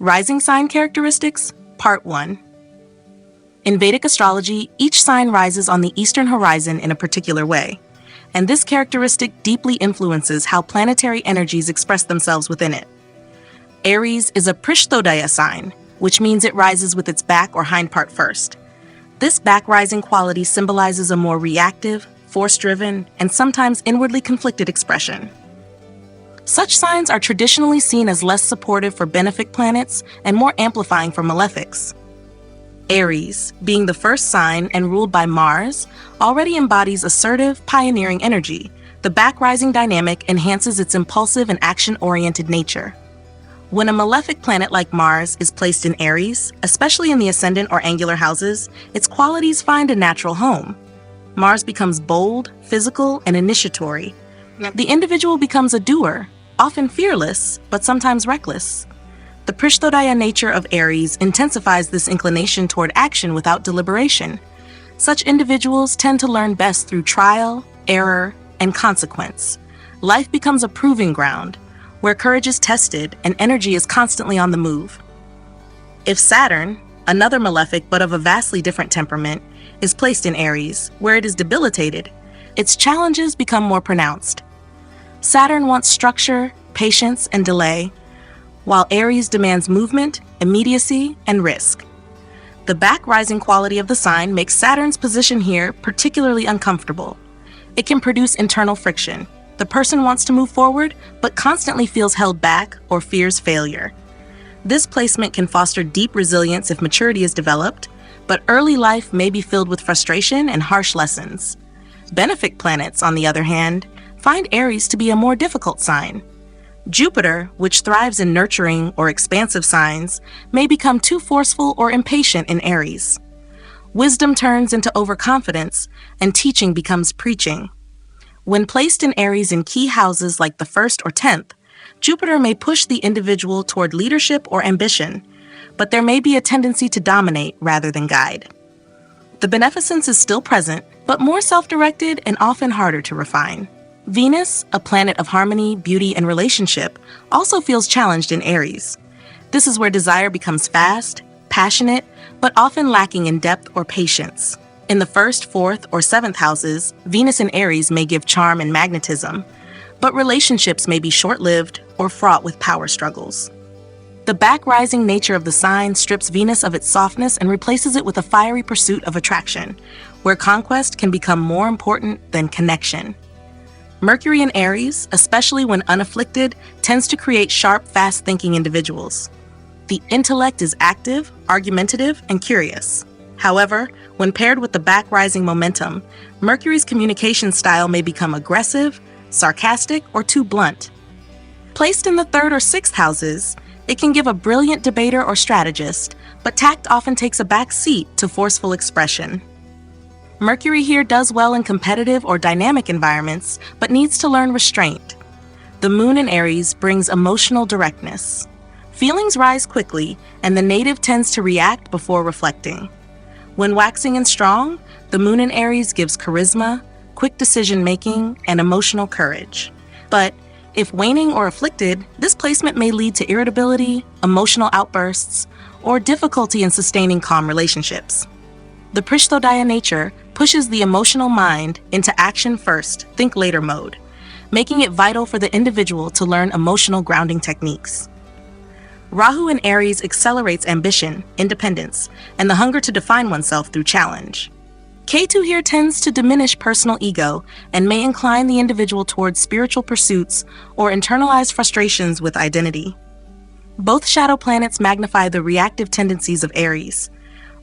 Rising sign characteristics, Part 1. In Vedic astrology, each sign rises on the eastern horizon in a particular way, and this characteristic deeply influences how planetary energies express themselves within it. Aries is a Prishtodaya sign, which means it rises with its back or hind part first. This back-rising quality symbolizes a more reactive, force-driven, and sometimes inwardly conflicted expression. Such signs are traditionally seen as less supportive for benefic planets and more amplifying for malefics. Aries, being the first sign and ruled by Mars, already embodies assertive, pioneering energy. The back-rising dynamic enhances its impulsive and action-oriented nature. When a malefic planet like Mars is placed in Aries, especially in the ascendant or angular houses, its qualities find a natural home. Mars becomes bold, physical, and initiatory. The individual becomes a doer, often fearless, but sometimes reckless. The Prishtodaya nature of Aries intensifies this inclination toward action without deliberation. Such individuals tend to learn best through trial, error, and consequence. Life becomes a proving ground, where courage is tested and energy is constantly on the move. If Saturn, another malefic but of a vastly different temperament, is placed in Aries, where it is debilitated, its challenges become more pronounced. Saturn wants structure, patience, and delay, while Aries demands movement, immediacy, and risk. The back-rising quality of the sign makes Saturn's position here particularly uncomfortable. It can produce internal friction. The person wants to move forward, but constantly feels held back or fears failure. This placement can foster deep resilience if maturity is developed, but early life may be filled with frustration and harsh lessons. Benefic planets, on the other hand, find Aries to be a more difficult sign. Jupiter, which thrives in nurturing or expansive signs, may become too forceful or impatient in Aries. Wisdom turns into overconfidence, and teaching becomes preaching. When placed in Aries in key houses like the 1st or 10th, Jupiter may push the individual toward leadership or ambition, but there may be a tendency to dominate rather than guide. The beneficence is still present, but more self-directed and often harder to refine. Venus, a planet of harmony, beauty, and relationship, also feels challenged in Aries. This is where desire becomes fast, passionate, but often lacking in depth or patience. In the 1st, 4th, or 7th houses, Venus in Aries may give charm and magnetism, but relationships may be short-lived or fraught with power struggles. The back-rising nature of the sign strips Venus of its softness and replaces it with a fiery pursuit of attraction, where conquest can become more important than connection. Mercury in Aries, especially when unafflicted, tends to create sharp, fast-thinking individuals. The intellect is active, argumentative, and curious. However, when paired with the back-rising momentum, Mercury's communication style may become aggressive, sarcastic, or too blunt. Placed in the 3rd or 6th houses, it can give a brilliant debater or strategist, but tact often takes a back seat to forceful expression. Mercury here does well in competitive or dynamic environments, but needs to learn restraint. The moon in Aries brings emotional directness. Feelings rise quickly, and the native tends to react before reflecting. When waxing and strong, the moon in Aries gives charisma, quick decision-making, and emotional courage. But if waning or afflicted, this placement may lead to irritability, emotional outbursts, or difficulty in sustaining calm relationships. The Prishtodaya nature pushes the emotional mind into action first, think later mode, making it vital for the individual to learn emotional grounding techniques. Rahu in Aries accelerates ambition, independence, and the hunger to define oneself through challenge. Ketu here tends to diminish personal ego and may incline the individual towards spiritual pursuits or internalized frustrations with identity. Both shadow planets magnify the reactive tendencies of Aries.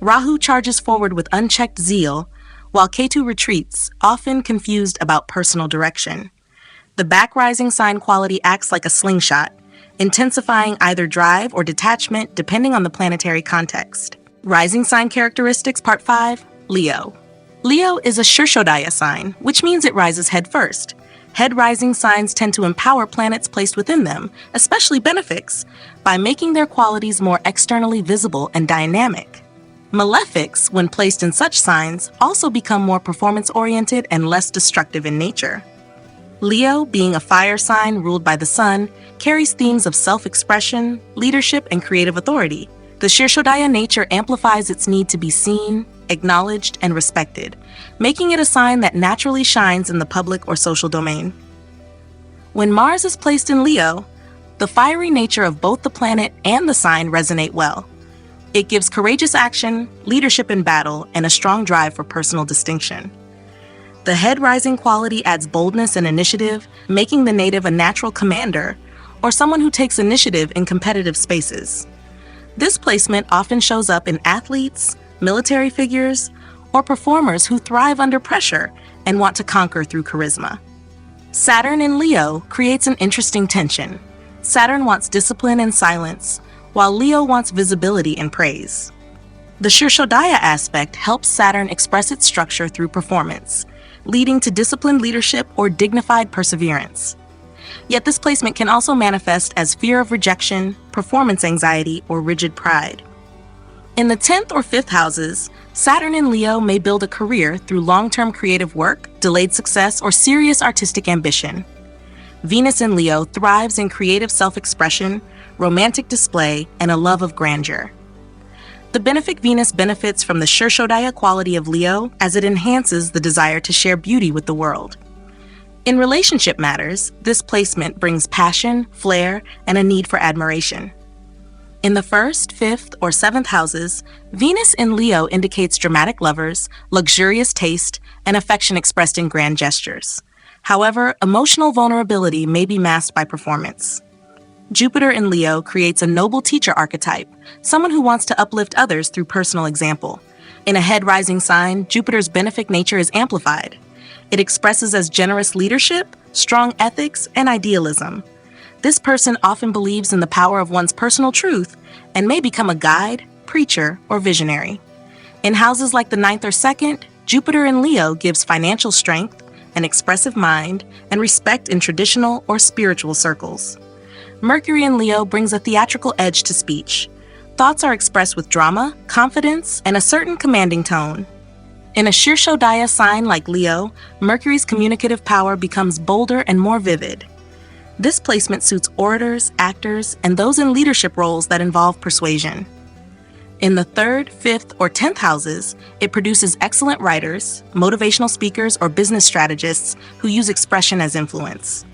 Rahu charges forward with unchecked zeal, while Ketu retreats, often confused about personal direction. The back-rising sign quality acts like a slingshot, intensifying either drive or detachment depending on the planetary context. Rising sign characteristics, Part 5, Leo. Leo is a Shirodaya sign, which means it rises head first. Head-rising signs tend to empower planets placed within them, especially benefics, by making their qualities more externally visible and dynamic. Malefics, when placed in such signs, also become more performance-oriented and less destructive in nature. Leo, being a fire sign ruled by the sun, carries themes of self-expression, leadership, and creative authority. The Shirodaya nature amplifies its need to be seen, acknowledged, and respected, making it a sign that naturally shines in the public or social domain. When Mars is placed in Leo, the fiery nature of both the planet and the sign resonate well. It gives courageous action, leadership in battle, and a strong drive for personal distinction. The head-rising quality adds boldness and initiative, making the native a natural commander or someone who takes initiative in competitive spaces. This placement often shows up in athletes, military figures, or performers who thrive under pressure and want to conquer through charisma. Saturn in Leo creates an interesting tension. Saturn wants discipline and silence, while Leo wants visibility and praise. The Prishtodaya aspect helps Saturn express its structure through performance, leading to disciplined leadership or dignified perseverance. Yet this placement can also manifest as fear of rejection, performance anxiety, or rigid pride. In the 10th or 5th houses, Saturn in Leo may build a career through long-term creative work, delayed success, or serious artistic ambition. Venus in Leo thrives in creative self-expression, romantic display, and a love of grandeur. The benefic Venus benefits from the Shirodaya quality of Leo as it enhances the desire to share beauty with the world. In relationship matters, this placement brings passion, flair, and a need for admiration. In the 1st, 5th, or 7th houses, Venus in Leo indicates dramatic lovers, luxurious taste, and affection expressed in grand gestures. However, emotional vulnerability may be masked by performance. Jupiter in Leo creates a noble teacher archetype, someone who wants to uplift others through personal example. In a head-rising sign, Jupiter's benefic nature is amplified. It expresses as generous leadership, strong ethics, and idealism. This person often believes in the power of one's personal truth and may become a guide, preacher, or visionary. In houses like the 9th or 2nd, Jupiter in Leo gives financial strength, an expressive mind, and respect in traditional or spiritual circles. Mercury in Leo brings a theatrical edge to speech. Thoughts are expressed with drama, confidence, and a certain commanding tone. In a Shirodaya sign like Leo, Mercury's communicative power becomes bolder and more vivid. This placement suits orators, actors, and those in leadership roles that involve persuasion. In the 3rd, 5th, or 10th houses, it produces excellent writers, motivational speakers, or business strategists who use expression as influence.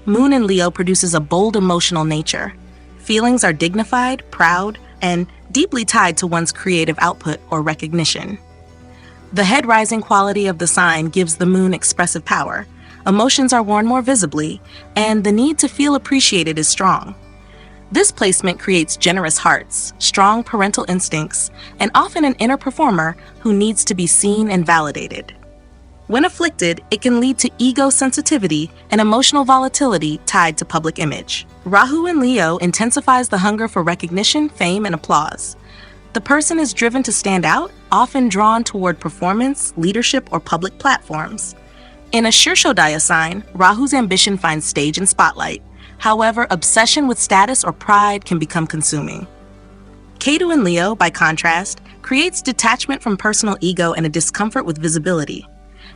Moon in Leo produces a bold emotional nature. Feelings are dignified, proud, and deeply tied to one's creative output or recognition. The head-rising quality of the sign gives the moon expressive power. Emotions are worn more visibly, and the need to feel appreciated is strong. This placement creates generous hearts, strong parental instincts, and often an inner performer who needs to be seen and validated. When afflicted, it can lead to ego sensitivity and emotional volatility tied to public image. Rahu in Leo intensifies the hunger for recognition, fame, and applause. The person is driven to stand out, often drawn toward performance, leadership, or public platforms. In a Shirodaya sign, Rahu's ambition finds stage and spotlight. However, obsession with status or pride can become consuming. Ketu in Leo, by contrast, creates detachment from personal ego and a discomfort with visibility.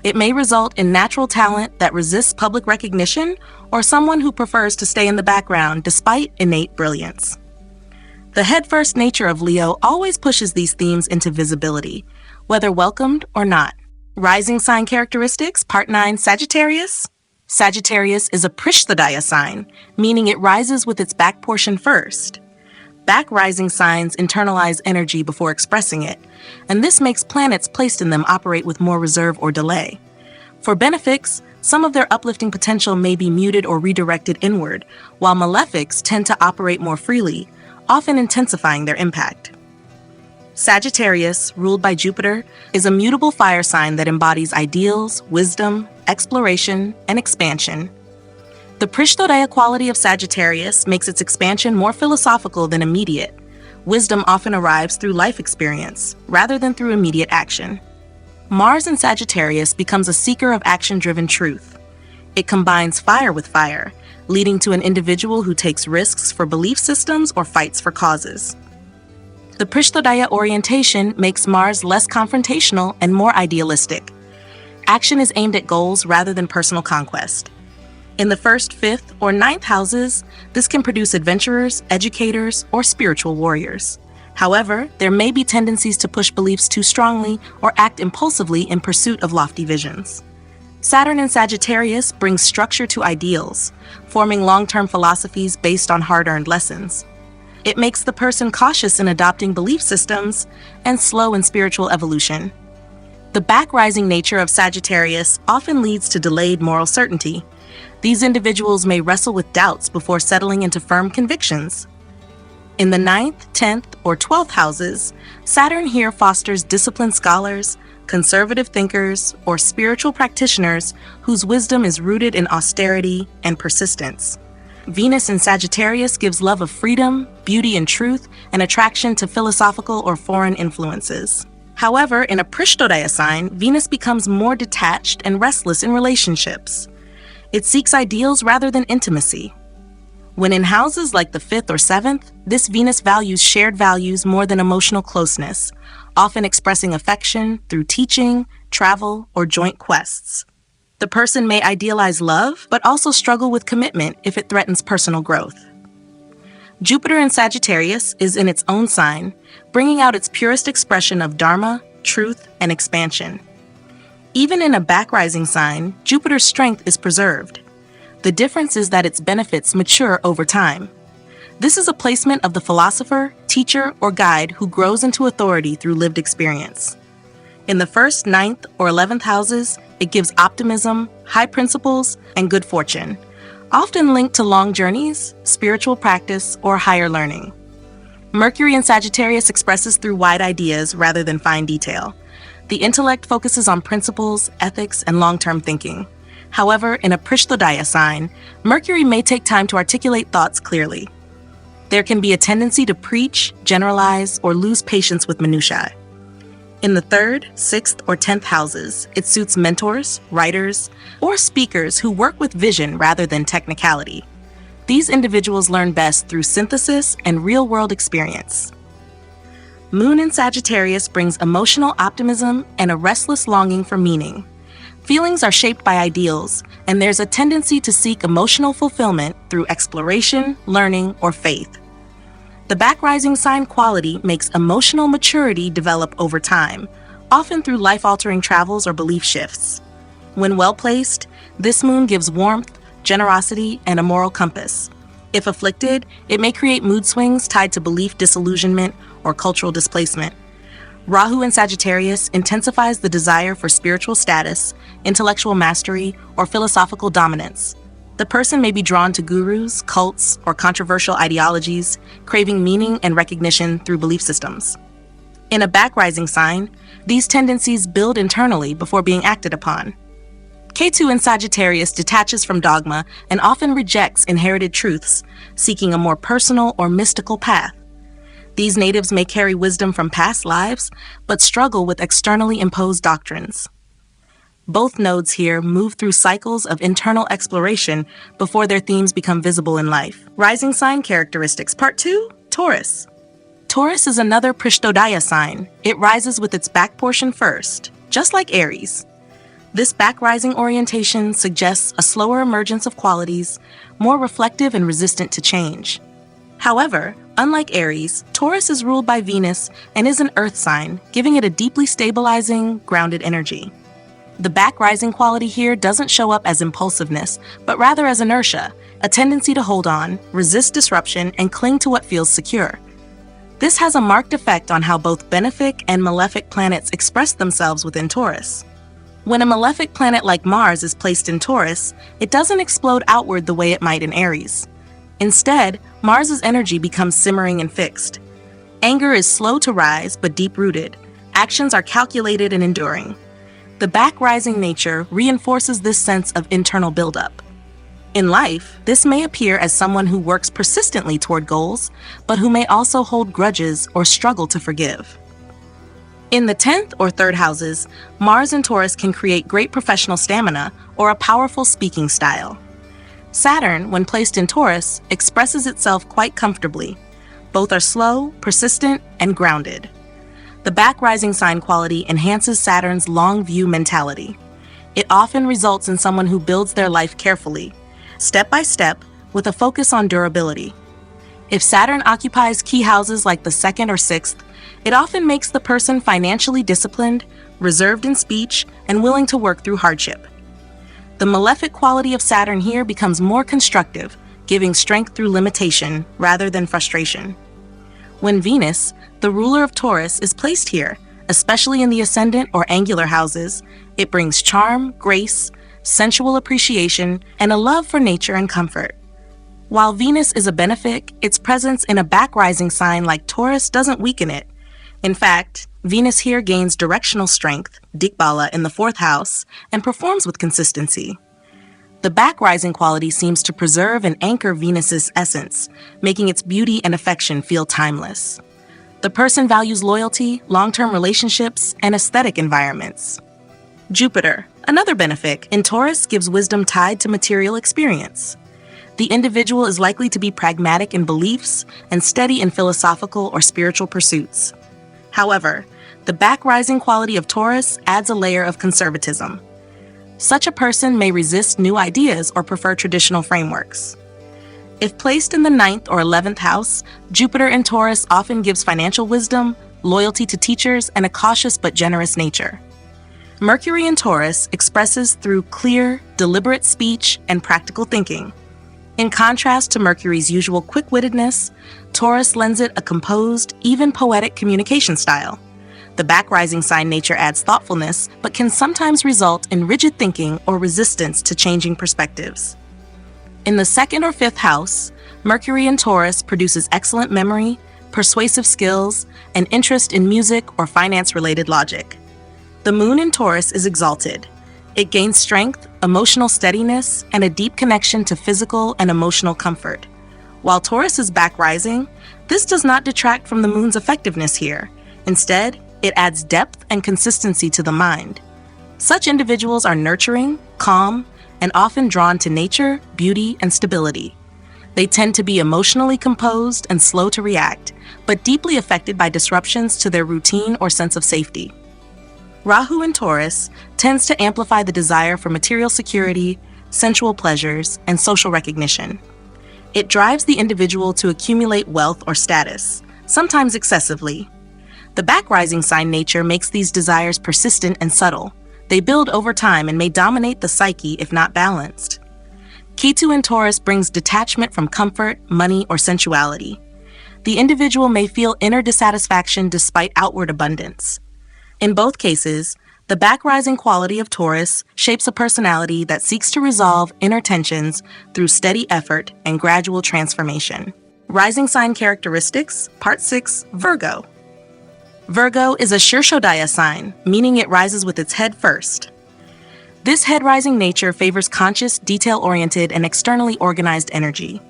It may result in natural talent that resists public recognition or someone who prefers to stay in the background despite innate brilliance. The head-first nature of Leo always pushes these themes into visibility, whether welcomed or not. Rising sign characteristics, Part 9, Sagittarius. Sagittarius is a Prishtodaya sign, meaning it rises with its back portion first. Back-rising signs internalize energy before expressing it, and this makes planets placed in them operate with more reserve or delay. For benefics, some of their uplifting potential may be muted or redirected inward, while malefics tend to operate more freely, often intensifying their impact. Sagittarius, ruled by Jupiter, is a mutable fire sign that embodies ideals, wisdom, exploration, and expansion. The Prishtodaya quality of Sagittarius makes its expansion more philosophical than immediate. Wisdom often arrives through life experience, rather than through immediate action. Mars in Sagittarius becomes a seeker of action-driven truth. It combines fire with fire, leading to an individual who takes risks for belief systems or fights for causes. The Prishtodaya orientation makes Mars less confrontational and more idealistic. Action is aimed at goals rather than personal conquest. In the first, fifth, or ninth houses, this can produce adventurers, educators, or spiritual warriors. However, there may be tendencies to push beliefs too strongly or act impulsively in pursuit of lofty visions. Saturn in Sagittarius brings structure to ideals, forming long-term philosophies based on hard-earned lessons. It makes the person cautious in adopting belief systems and slow in spiritual evolution. The back-rising nature of Sagittarius often leads to delayed moral certainty. These individuals may wrestle with doubts before settling into firm convictions. In the 9th, 10th, or 12th houses, Saturn here fosters disciplined scholars, conservative thinkers, or spiritual practitioners whose wisdom is rooted in austerity and persistence. Venus in Sagittarius gives love of freedom, beauty and truth, and attraction to philosophical or foreign influences. However, in a Prishtodaya sign, Venus becomes more detached and restless in relationships. It seeks ideals rather than intimacy. When in houses like the 5th or 7th, this Venus values shared values more than emotional closeness, often expressing affection through teaching, travel, or joint quests. The person may idealize love, but also struggle with commitment if it threatens personal growth. Jupiter in Sagittarius is in its own sign, bringing out its purest expression of dharma, truth, and expansion. Even in a back-rising sign, Jupiter's strength is preserved. The difference is that its benefits mature over time. This is a placement of the philosopher, teacher, or guide who grows into authority through lived experience. In the 1st, 9th, or 11th houses, it gives optimism, high principles, and good fortune, often linked to long journeys, spiritual practice, or higher learning. Mercury in Sagittarius expresses through wide ideas rather than fine detail. The intellect focuses on principles, ethics, and long-term thinking. However, in a Prishtodaya sign, Mercury may take time to articulate thoughts clearly. There can be a tendency to preach, generalize, or lose patience with minutiae. In the 3rd, 6th, or 10th houses, it suits mentors, writers, or speakers who work with vision rather than technicality. These individuals learn best through synthesis and real-world experience. Moon in Sagittarius brings emotional optimism and a restless longing for meaning. Feelings are shaped by ideals, and there's a tendency to seek emotional fulfillment through exploration, learning, or faith. The back-rising sign quality makes emotional maturity develop over time, often through life-altering travels or belief shifts. When well-placed, this moon gives warmth, generosity, and a moral compass. If afflicted, it may create mood swings tied to belief disillusionment or cultural displacement. Rahu in Sagittarius intensifies the desire for spiritual status, intellectual mastery, or philosophical dominance. The person may be drawn to gurus, cults, or controversial ideologies, craving meaning and recognition through belief systems. In a back-rising sign, these tendencies build internally before being acted upon. Ketu in Sagittarius detaches from dogma and often rejects inherited truths, seeking a more personal or mystical path. These natives may carry wisdom from past lives, but struggle with externally imposed doctrines. Both nodes here move through cycles of internal exploration before their themes become visible in life. Rising sign characteristics. Part 2, Taurus. Taurus is another Prishtodaya sign. It rises with its back portion first, just like Aries. This back-rising orientation suggests a slower emergence of qualities, more reflective and resistant to change. However, unlike Aries, Taurus is ruled by Venus and is an earth sign, giving it a deeply stabilizing, grounded energy. The back-rising quality here doesn't show up as impulsiveness, but rather as inertia, a tendency to hold on, resist disruption, and cling to what feels secure. This has a marked effect on how both benefic and malefic planets express themselves within Taurus. When a malefic planet like Mars is placed in Taurus, it doesn't explode outward the way it might in Aries. Instead, Mars's energy becomes simmering and fixed. Anger is slow to rise but deep-rooted. Actions are calculated and enduring. The back-rising nature reinforces this sense of internal buildup. In life, this may appear as someone who works persistently toward goals, but who may also hold grudges or struggle to forgive. In the 10th or 3rd houses, Mars in Taurus can create great professional stamina or a powerful speaking style. Saturn, when placed in Taurus, expresses itself quite comfortably. Both are slow, persistent, and grounded. The back-rising sign quality enhances Saturn's long-view mentality. It often results in someone who builds their life carefully. step by step, with a focus on durability. If Saturn occupies key houses like the 2nd or 6th, it often makes the person financially disciplined, reserved in speech, and willing to work through hardship. The malefic quality of Saturn here becomes more constructive, giving strength through limitation rather than frustration. When Venus, the ruler of Taurus, is placed here, especially in the ascendant or angular houses, it brings charm, grace, sensual appreciation, and a love for nature and comfort. While Venus is a benefic, its presence in a back-rising sign like Taurus doesn't weaken it. In fact, Venus here gains directional strength, Dikbala, in the 4th house, and performs with consistency. The back-rising quality seems to preserve and anchor Venus's essence, making its beauty and affection feel timeless. The person values loyalty, long-term relationships, and aesthetic environments. Jupiter, another benefic, in Taurus gives wisdom tied to material experience. The individual is likely to be pragmatic in beliefs and steady in philosophical or spiritual pursuits. However, the back-rising quality of Taurus adds a layer of conservatism. Such a person may resist new ideas or prefer traditional frameworks. If placed in the 9th or 11th house, Jupiter in Taurus often gives financial wisdom, loyalty to teachers, and a cautious but generous nature. Mercury in Taurus expresses through clear, deliberate speech and practical thinking. In contrast to Mercury's usual quick-wittedness, Taurus lends it a composed, even poetic communication style. The back-rising sign nature adds thoughtfulness, but can sometimes result in rigid thinking or resistance to changing perspectives. In the 2nd or 5th house, Mercury in Taurus produces excellent memory, persuasive skills, and interest in music or finance-related logic. The moon in Taurus is exalted. It gains strength, emotional steadiness, and a deep connection to physical and emotional comfort. While Taurus is back-rising, this does not detract from the moon's effectiveness here. Instead, it adds depth and consistency to the mind. Such individuals are nurturing, calm, and often drawn to nature, beauty, and stability. They tend to be emotionally composed and slow to react, but deeply affected by disruptions to their routine or sense of safety. Rahu in Taurus tends to amplify the desire for material security, sensual pleasures, and social recognition. It drives the individual to accumulate wealth or status, sometimes excessively. The back-rising sign nature makes these desires persistent and subtle. They build over time and may dominate the psyche if not balanced. Ketu in Taurus brings detachment from comfort, money, or sensuality. The individual may feel inner dissatisfaction despite outward abundance. In both cases, the back-rising quality of Taurus shapes a personality that seeks to resolve inner tensions through steady effort and gradual transformation. Rising sign characteristics, Part 6, Virgo. Virgo is a Shirodaya sign, meaning it rises with its head first. This head-rising nature favors conscious, detail-oriented, and externally organized energy.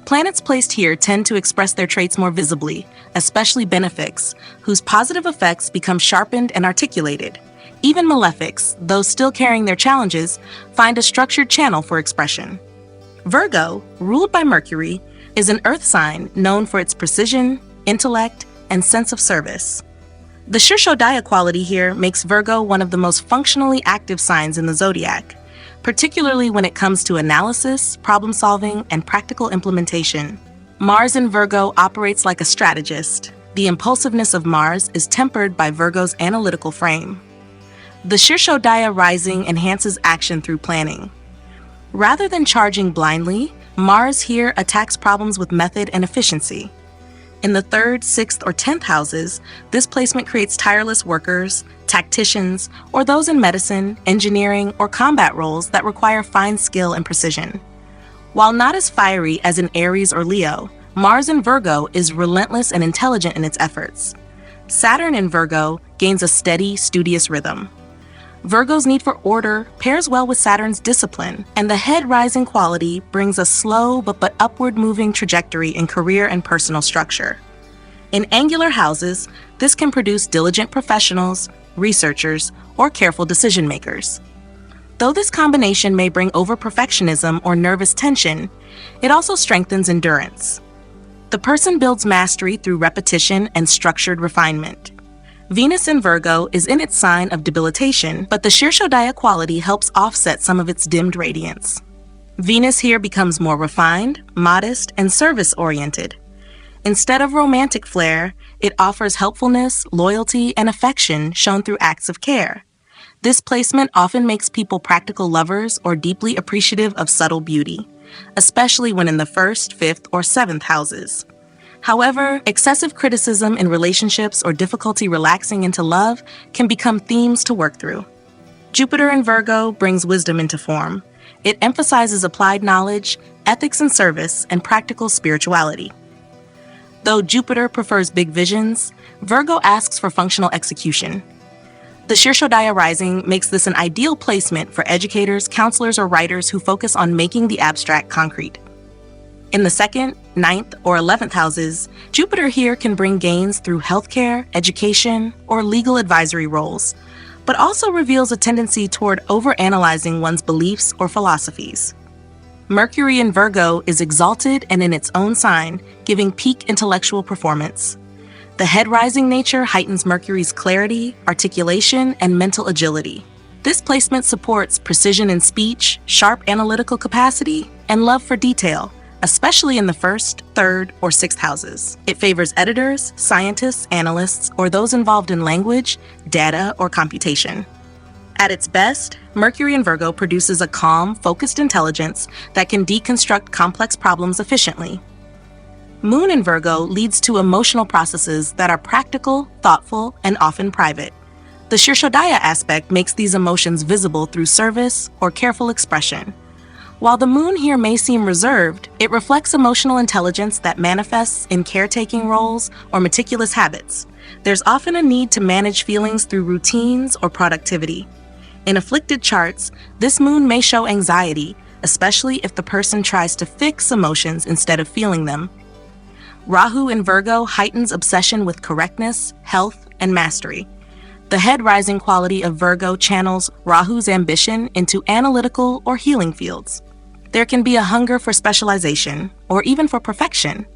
Planets placed here tend to express their traits more visibly, especially benefics, whose positive effects become sharpened and articulated. Even malefics, though still carrying their challenges, find a structured channel for expression. Virgo, ruled by Mercury, is an earth sign known for its precision, intellect, and sense of service. The Shirodaya quality here makes Virgo one of the most functionally active signs in the zodiac, particularly when it comes to analysis, problem-solving, and practical implementation. Mars in Virgo operates like a strategist. The impulsiveness of Mars is tempered by Virgo's analytical frame. The Shirodaya rising enhances action through planning. Rather than charging blindly, Mars here attacks problems with method and efficiency. In the 3rd, 6th, or 10th houses, this placement creates tireless workers, tacticians, or those in medicine, engineering, or combat roles that require fine skill and precision. While not as fiery as in Aries or Leo, Mars in Virgo is relentless and intelligent in its efforts. Saturn in Virgo gains a steady, studious rhythm. Virgo's need for order pairs well with Saturn's discipline, and the head-rising quality brings a slow but upward-moving trajectory in career and personal structure. In angular houses, this can produce diligent professionals, researchers, or careful decision-makers. Though this combination may bring over-perfectionism or nervous tension, it also strengthens endurance. The person builds mastery through repetition and structured refinement. Venus in Virgo is in its sign of debilitation, but the Shirodaya quality helps offset some of its dimmed radiance. Venus here becomes more refined, modest, and service-oriented. Instead of romantic flair, it offers helpfulness, loyalty, and affection shown through acts of care. This placement often makes people practical lovers or deeply appreciative of subtle beauty, especially when in the 1st, 5th, or 7th houses. However, excessive criticism in relationships or difficulty relaxing into love can become themes to work through. Jupiter in Virgo brings wisdom into form. It emphasizes applied knowledge, ethics and service, and practical spirituality. Though Jupiter prefers big visions, Virgo asks for functional execution. The Shirodaya rising makes this an ideal placement for educators, counselors, or writers who focus on making the abstract concrete. In the 2nd, 9th, or 11th houses, Jupiter here can bring gains through healthcare, education, or legal advisory roles, but also reveals a tendency toward overanalyzing one's beliefs or philosophies. Mercury in Virgo is exalted and in its own sign, giving peak intellectual performance. The head-rising nature heightens Mercury's clarity, articulation, and mental agility. This placement supports precision in speech, sharp analytical capacity, and love for detail, especially in the 1st, 3rd, or 6th houses. It favors editors, scientists, analysts, or those involved in language, data, or computation. At its best, Mercury in Virgo produces a calm, focused intelligence that can deconstruct complex problems efficiently. Moon in Virgo leads to emotional processes that are practical, thoughtful, and often private. The Shirodaya aspect makes these emotions visible through service or careful expression. While the moon here may seem reserved, it reflects emotional intelligence that manifests in caretaking roles or meticulous habits. There's often a need to manage feelings through routines or productivity. In afflicted charts, this moon may show anxiety, especially if the person tries to fix emotions instead of feeling them. Rahu in Virgo heightens obsession with correctness, health, and mastery. The head-rising quality of Virgo channels Rahu's ambition into analytical or healing fields. There can be a hunger for specialization, or even for perfection.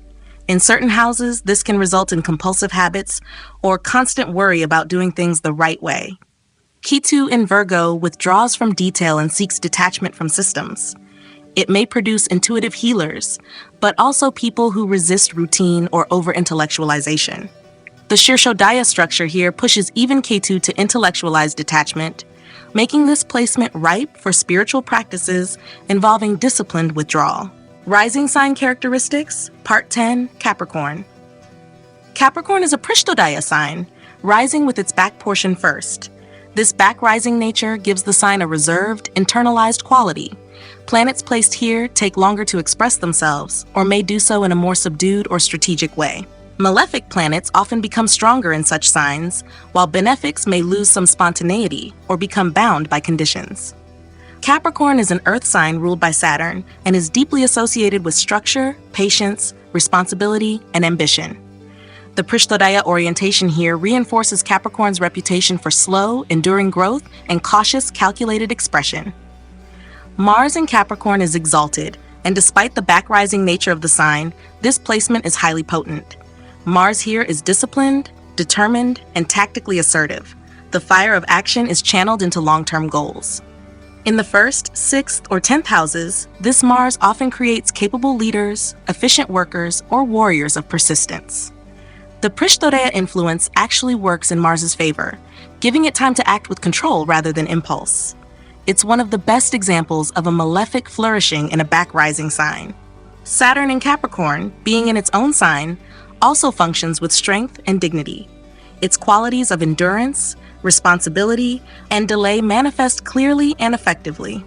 In certain houses, this can result in compulsive habits or constant worry about doing things the right way. Ketu in Virgo withdraws from detail and seeks detachment from systems. It may produce intuitive healers, but also people who resist routine or over-intellectualization. The Shirodaya structure here pushes even Ketu to intellectualize detachment, making this placement ripe for spiritual practices involving disciplined withdrawal. Rising sign characteristics, Part 10, Capricorn. Capricorn is a Prishtodaya sign, rising with its back portion first. This back-rising nature gives the sign a reserved, internalized quality. Planets placed here take longer to express themselves, or may do so in a more subdued or strategic way. Malefic planets often become stronger in such signs, while benefics may lose some spontaneity or become bound by conditions. Capricorn is an earth sign ruled by Saturn and is deeply associated with structure, patience, responsibility, and ambition. The Prishtodaya orientation here reinforces Capricorn's reputation for slow, enduring growth and cautious, calculated expression. Mars in Capricorn is exalted, and despite the back-rising nature of the sign, this placement is highly potent. Mars here is disciplined, determined, and tactically assertive. The fire of action is channeled into long-term goals. In the 1st, 6th, or 10th houses, this Mars often creates capable leaders, efficient workers, or warriors of persistence. The Prishtodaya influence actually works in Mars's favor, giving it time to act with control rather than impulse. It's one of the best examples of a malefic flourishing in a back-rising sign. Saturn in Capricorn, being in its own sign, also functions with strength and dignity. Its qualities of endurance, responsibility, and delay manifest clearly and effectively.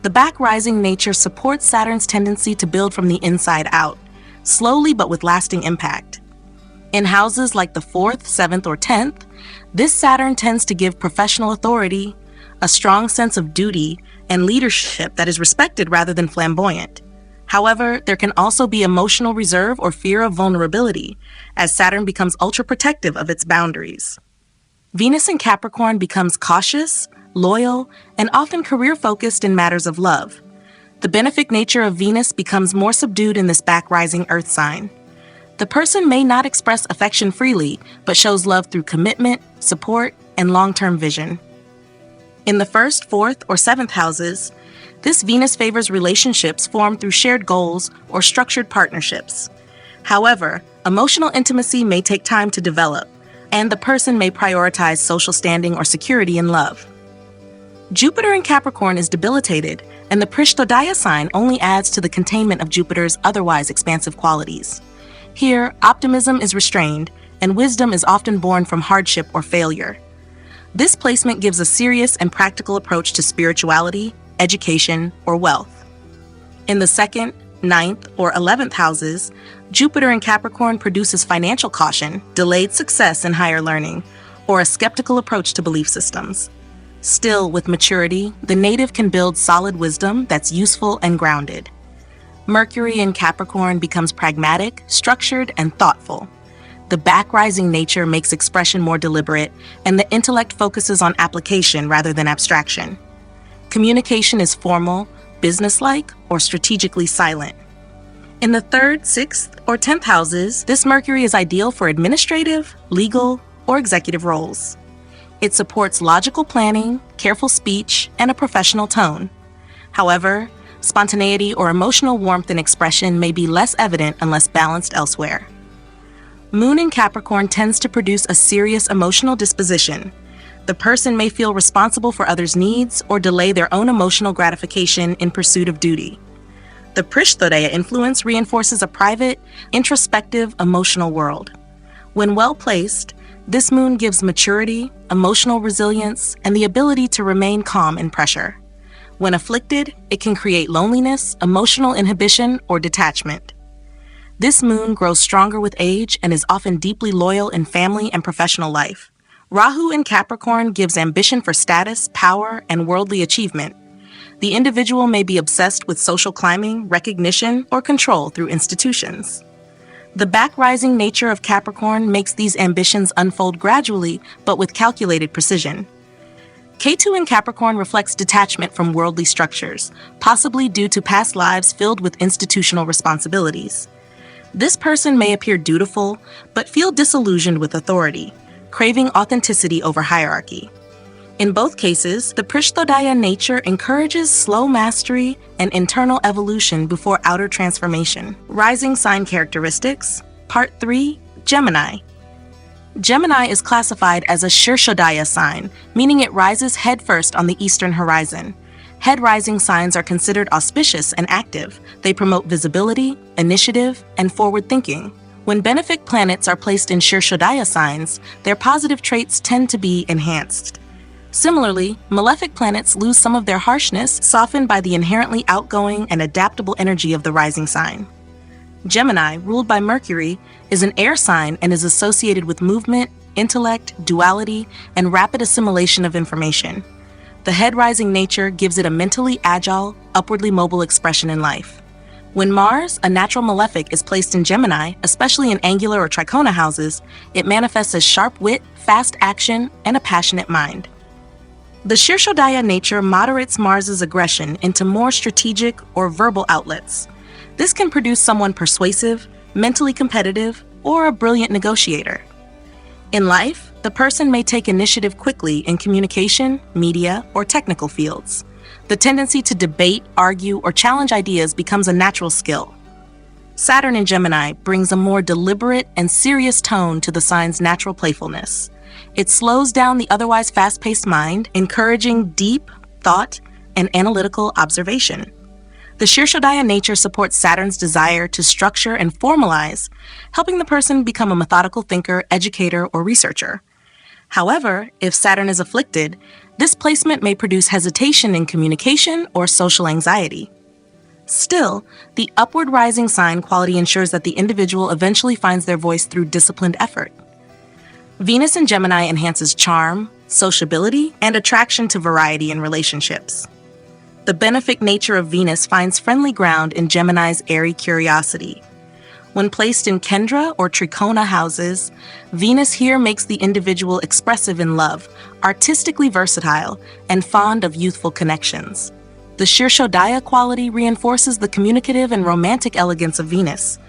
The back-rising nature supports Saturn's tendency to build from the inside out, slowly but with lasting impact. In houses like the 4th, 7th, or 10th, this Saturn tends to give professional authority, a strong sense of duty, and leadership that is respected rather than flamboyant. However, there can also be emotional reserve or fear of vulnerability, as Saturn becomes ultra-protective of its boundaries. Venus in Capricorn becomes cautious, loyal, and often career-focused in matters of love. The benefic nature of Venus becomes more subdued in this back-rising Earth sign. The person may not express affection freely, but shows love through commitment, support, and long-term vision. In the first, fourth, or seventh houses, this Venus favors relationships formed through shared goals or structured partnerships. However, emotional intimacy may take time to develop, and the person may prioritize social standing or security in love. Jupiter in Capricorn is debilitated, and the Prishtodaya sign only adds to the containment of Jupiter's otherwise expansive qualities. Here, optimism is restrained, and wisdom is often born from hardship or failure. This placement gives a serious and practical approach to spirituality, education, or wealth. In the second, ninth, or 11th houses, Jupiter in Capricorn produces financial caution, delayed success in higher learning, or a skeptical approach to belief systems. Still, with maturity, the native can build solid wisdom that's useful and grounded. Mercury in Capricorn becomes pragmatic, structured, and thoughtful. The back-rising nature makes expression more deliberate, and the intellect focuses on application rather than abstraction. Communication is formal, businesslike, or strategically silent. In the third, sixth, or 10th houses, this Mercury is ideal for administrative, legal, or executive roles. It supports logical planning, careful speech, and a professional tone. However, spontaneity or emotional warmth in expression may be less evident unless balanced elsewhere. Moon in Capricorn tends to produce a serious emotional disposition. The person may feel responsible for others' needs or delay their own emotional gratification in pursuit of duty. The Prishtodaya influence reinforces a private, introspective, emotional world. When well placed, this moon gives maturity, emotional resilience, and the ability to remain calm in pressure. When afflicted, it can create loneliness, emotional inhibition, or detachment. This moon grows stronger with age and is often deeply loyal in family and professional life. Rahu in Capricorn gives ambition for status, power, and worldly achievement. The individual may be obsessed with social climbing, recognition, or control through institutions. The back-rising nature of Capricorn makes these ambitions unfold gradually, but with calculated precision. Ketu in Capricorn reflects detachment from worldly structures, possibly due to past lives filled with institutional responsibilities. This person may appear dutiful, but feel disillusioned with authority, craving authenticity over hierarchy. In both cases, the Prishtodaya nature encourages slow mastery and internal evolution before outer transformation. Rising sign characteristics, Part 3, Gemini. Gemini is classified as a Shirodaya sign, meaning it rises headfirst on the eastern horizon. Head-rising signs are considered auspicious and active. They promote visibility, initiative, and forward thinking. When benefic planets are placed in Shirodaya signs, their positive traits tend to be enhanced. Similarly, malefic planets lose some of their harshness, softened by the inherently outgoing and adaptable energy of the rising sign. Gemini, ruled by Mercury, is an air sign and is associated with movement, intellect, duality, and rapid assimilation of information. The head-rising nature gives it a mentally agile, upwardly mobile expression in life. When Mars, a natural malefic, is placed in Gemini, especially in angular or tricona houses, it manifests as sharp wit, fast action, and a passionate mind. The Shirodaya nature moderates Mars's aggression into more strategic or verbal outlets. This can produce someone persuasive, mentally competitive, or a brilliant negotiator. In life, the person may take initiative quickly in communication, media, or technical fields. The tendency to debate, argue, or challenge ideas becomes a natural skill. Saturn in Gemini brings a more deliberate and serious tone to the sign's natural playfulness. It slows down the otherwise fast-paced mind, encouraging deep thought and analytical observation. The Shirodaya nature supports Saturn's desire to structure and formalize, helping the person become a methodical thinker, educator, or researcher. However, if Saturn is afflicted, this placement may produce hesitation in communication or social anxiety. Still, the upward rising sign quality ensures that the individual eventually finds their voice through disciplined effort. Venus in Gemini enhances charm, sociability, and attraction to variety in relationships. The benefic nature of Venus finds friendly ground in Gemini's airy curiosity. When placed in Kendra or Tricona houses, Venus here makes the individual expressive in love, artistically versatile, and fond of youthful connections. The Shirodaya quality reinforces the communicative and romantic elegance of Venus,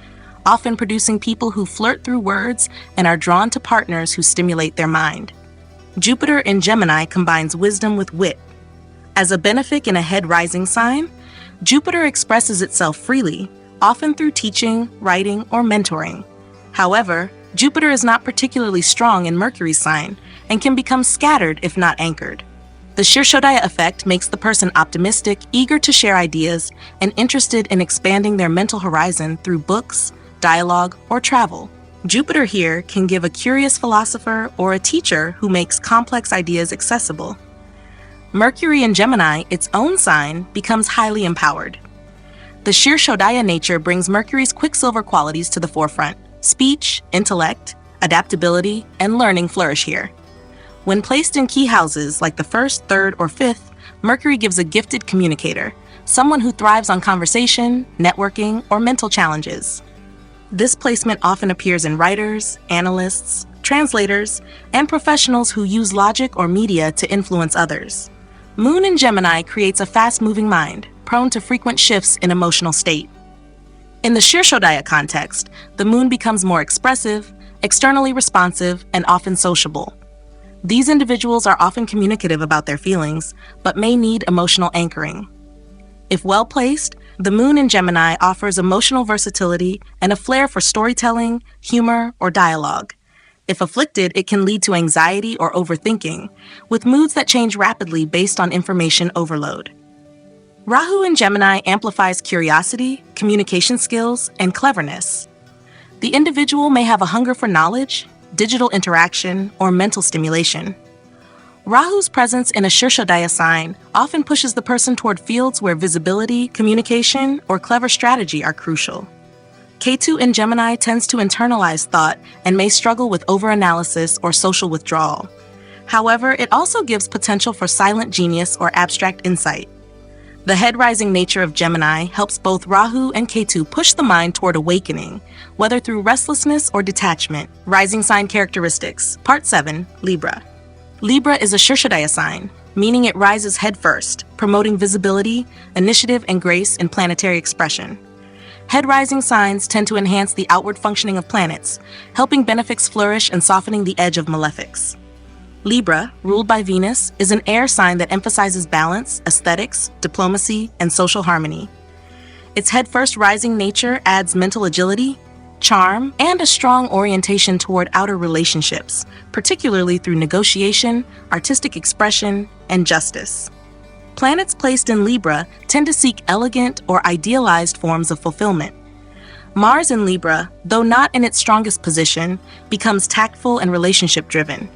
often producing people who flirt through words and are drawn to partners who stimulate their mind. Jupiter in Gemini combines wisdom with wit. As a benefic in a head-rising sign, Jupiter expresses itself freely, often through teaching, writing, or mentoring. However, Jupiter is not particularly strong in Mercury's sign and can become scattered if not anchored. The Shirodaya effect makes the person optimistic, eager to share ideas, and interested in expanding their mental horizon through books, dialogue, or travel. Jupiter here can give a curious philosopher or a teacher who makes complex ideas accessible. Mercury in Gemini, its own sign, becomes highly empowered. The Shirodaya nature brings Mercury's quicksilver qualities to the forefront. Speech, intellect, adaptability, and learning flourish here. When placed in key houses like the first, third, or fifth, Mercury gives a gifted communicator, someone who thrives on conversation, networking, or mental challenges. This placement often appears in writers, analysts, translators, and professionals who use logic or media to influence others. Moon in Gemini creates a fast-moving mind, prone to frequent shifts in emotional state. In the Shirodaya context, the moon becomes more expressive, externally responsive, and often sociable. These individuals are often communicative about their feelings, but may need emotional anchoring. If well placed, the moon in Gemini offers emotional versatility and a flair for storytelling, humor, or dialogue. If afflicted, it can lead to anxiety or overthinking, with moods that change rapidly based on information overload. Rahu in Gemini amplifies curiosity, communication skills, and cleverness. The individual may have a hunger for knowledge, digital interaction, or mental stimulation. Rahu's presence in a Shirodaya sign often pushes the person toward fields where visibility, communication, or clever strategy are crucial. Ketu in Gemini tends to internalize thought and may struggle with overanalysis or social withdrawal. However, it also gives potential for silent genius or abstract insight. The head-rising nature of Gemini helps both Rahu and Ketu push the mind toward awakening, whether through restlessness or detachment. Rising sign characteristics. Part 7, Libra. Libra is a Shirodaya sign, meaning it rises headfirst, promoting visibility, initiative, and grace in planetary expression. Head-rising signs tend to enhance the outward functioning of planets, helping benefics flourish and softening the edge of malefics. Libra, ruled by Venus, is an air sign that emphasizes balance, aesthetics, diplomacy, and social harmony. Its head-first rising nature adds mental agility, charm, and a strong orientation toward outer relationships, particularly through negotiation, artistic expression, and justice. Planets placed in Libra tend to seek elegant or idealized forms of fulfillment. Mars in Libra, though not in its strongest position, becomes tactful and relationship-driven.